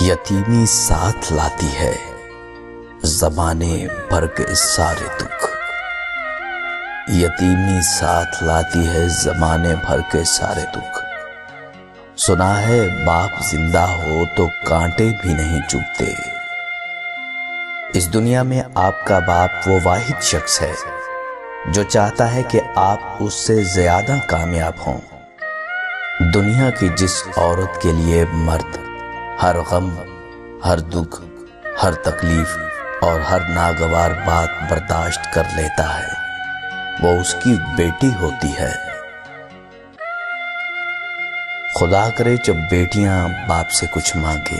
यतीमी साथ लाती है ज़माने भर के सारे दुख। यतीमी साथ लाती है ज़माने भर के सारे दुख। सुना है बाप जिंदा हो तो कांटे भी नहीं चुभते। इस दुनिया में आपका बाप वो वाहिद शख्स है जो चाहता है कि आप उससे ज्यादा कामयाब हों। दुनिया की जिस औरत के लिए मर्द हर गम, हर दुख, हर तकलीफ और हर नागवार बात बर्दाश्त कर लेता है, वो उसकी बेटी होती है। खुदा करे जब बेटियां बाप से कुछ मांगे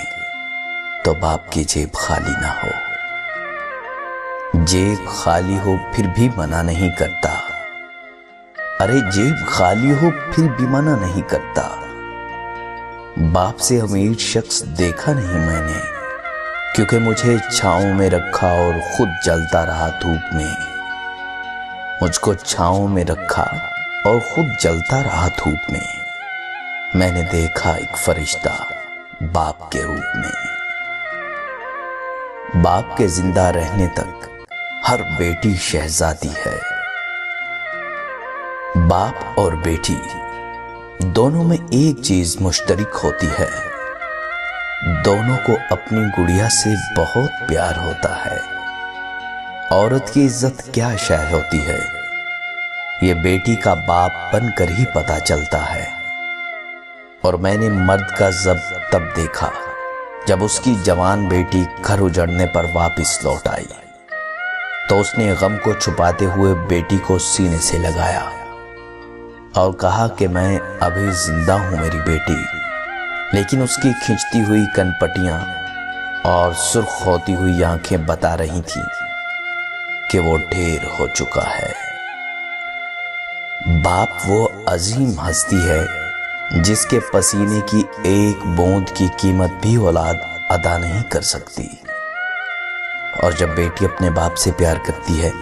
तो बाप की जेब खाली ना हो। जेब खाली हो फिर भी मना नहीं करता। अरे जेब खाली हो फिर भी मना नहीं करता। बाप से अमीर शख्स देखा नहीं मैंने, क्योंकि मुझे छांव में रखा और खुद जलता रहा धूप में। मुझको छांव में रखा और खुद जलता रहा धूप में। मैंने देखा एक फरिश्ता बाप के रूप में। बाप के जिंदा रहने तक हर बेटी शहजादी है। बाप और बेटी दोनों में एक चीज मुश्तरक होती है, दोनों को अपनी गुड़िया से बहुत प्यार होता है। औरत की इज्जत क्या शय होती है, ये बेटी का बाप बनकर ही पता चलता है। और मैंने मर्द का जब तब देखा जब उसकी जवान बेटी घर उजड़ने पर वापस लौट आई, तो उसने गम को छुपाते हुए बेटी को सीने से लगाया और कहा कि मैं अभी जिंदा हूं मेरी बेटी। लेकिन उसकी खिंचती हुई कनपटियां और सुर्ख होती हुई आंखें बता रही थी कि वो ढेर हो चुका है। बाप वो अजीम हस्ती है जिसके पसीने की एक बूंद की कीमत भी औलाद अदा नहीं कर सकती। और जब बेटी अपने बाप से प्यार करती है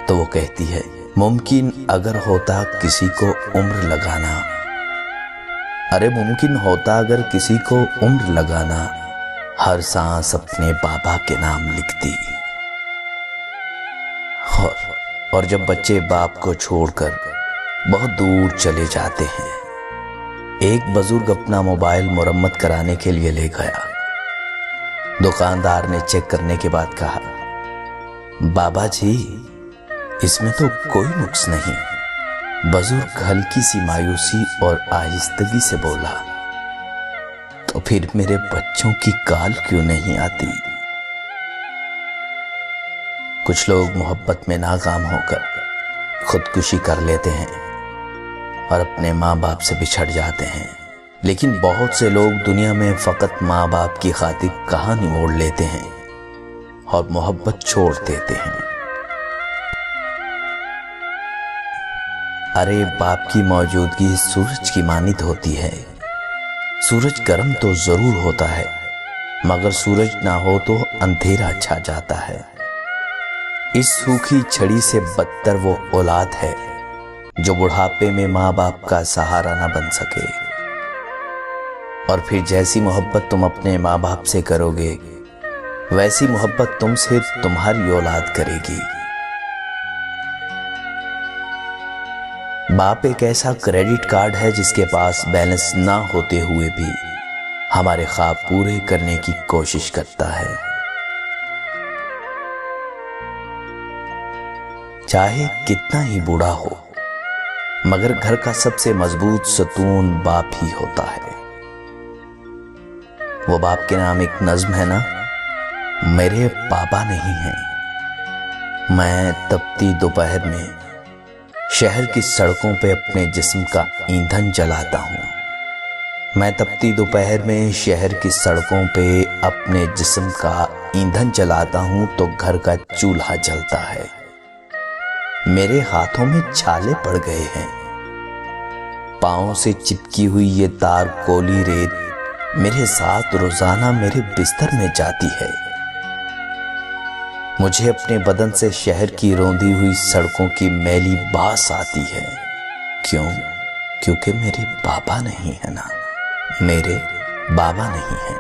तो वो कहती है, मुमकिन अगर होता किसी को उम्र लगाना, अरे मुमकिन होता अगर किसी को उम्र लगाना, हर सांस अपने बाबा के नाम लिखती। और जब बच्चे बाप को छोड़कर बहुत दूर चले जाते हैं, एक बुजुर्ग अपना मोबाइल मुरम्मत कराने के लिए ले गया। दुकानदार ने चेक करने के बाद कहा, बाबा जी इसमें तो कोई नुक्स नहीं। बुजुर्ग हल्की सी मायूसी और आहिस्तगी से बोला, तो फिर मेरे बच्चों की काल क्यों नहीं आती? कुछ लोग मोहब्बत में नाकाम होकर खुदकुशी कर लेते हैं और अपने माँ बाप से बिछड़ जाते हैं। लेकिन बहुत से लोग दुनिया में फकत माँ बाप की खातिर कहानी मोड़ लेते हैं और मोहब्बत छोड़ देते हैं। अरे बाप की मौजूदगी सूरज की मानित होती है। सूरज गर्म तो जरूर होता है, मगर सूरज ना हो तो अंधेरा छा जाता है। इस सूखी छड़ी से बदतर वो औलाद है जो बुढ़ापे में माँ बाप का सहारा ना बन सके। और फिर जैसी मोहब्बत तुम अपने माँ बाप से करोगे, वैसी मोहब्बत तुमसे तुम्हारी औलाद करेगी। बाप एक ऐसा क्रेडिट कार्ड है जिसके पास बैलेंस ना होते हुए भी हमारे ख्वाब पूरे करने की कोशिश करता है। चाहे कितना ही बूढ़ा हो, मगर घर का सबसे मजबूत सतून बाप ही होता है। वो बाप के नाम एक नज्म है ना, मेरे पापा नहीं हैं। मैं तपती दोपहर में शहर की सड़कों पे अपने जिस्म का ईंधन जलाता हूँ। मैं तपती दोपहर में शहर की सड़कों पे अपने जिस्म का ईंधन जलाता हूँ तो घर का चूल्हा जलता है। मेरे हाथों में छाले पड़ गए हैं। पांवों से चिपकी हुई ये तार कोली रेत मेरे साथ रोजाना मेरे बिस्तर में जाती है। मुझे अपने बदन से शहर की रौंदी हुई सड़कों की मैली बास आती है। क्यों? क्योंकि मेरे बाबा नहीं है ना, मेरे बाबा नहीं हैं।